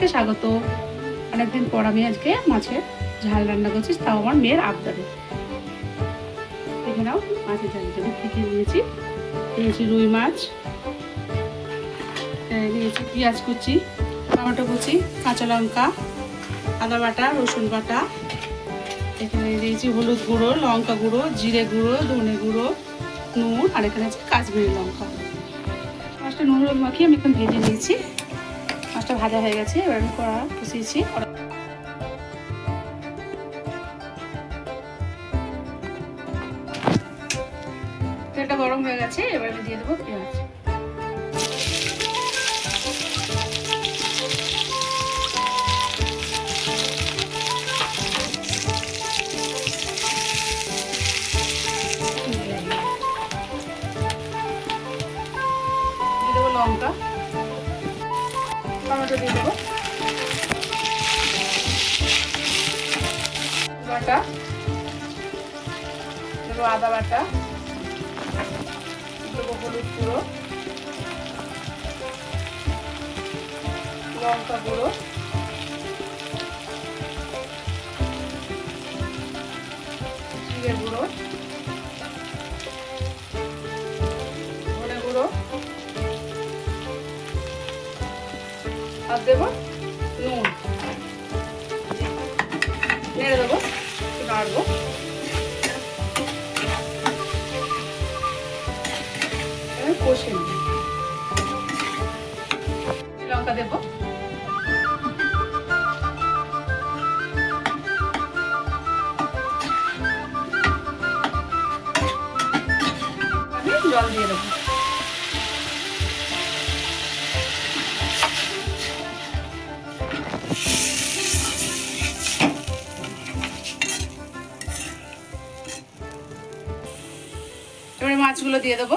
সবাইকে স্বাগত। অনেকদিন পর আমি আজকে মাছের ঝাল রান্না করছি, তাও আমার মেয়ের আবদারে। দেখে নাও মাছের ঝালের জন্য কী কী নিয়েছি। নিয়েছি রুই মাছ, নিয়েছি পেঁয়াজ কুচি, টমেটো কুচি, কাঁচা লঙ্কা, আদা বাটা, রসুন বাটা। এখানে দিয়েছি হলুদ গুঁড়ো, লঙ্কা গুঁড়ো, জিরে গুঁড়ো, ধনে গুঁড়ো, নুন, আর এখানে আছে কাশ্মীরি লঙ্কা। মাছটা নুন হলুদ মাখিয়ে আমি এখন ভেজে নিয়েছি। মাছটা ভাজা হয়ে গেছে, এবার আমি কড়া বসিয়েছি। তেলটা গরম হয়ে গেছে, এবার আমি দিয়ে দেবো পেঁয়াজ। দিয়ে দেবো লঙ্কা, টমেটো দিয়ে দেবো, বাটা দেবো, আদা বাটা দেবো, হলুদ গুঁড়ো, লঙ্কা গুঁড়ো, জিরে গুঁড়ো, ধনে গুঁড়ো, আর দেবো নুন। নেড়ে দেবো, একটু নাড়বো। কষে নেব, লঙ্কা দেবো, আমি জল দিয়ে দেবো। এবারে মাছগুলো দিয়ে দেবো।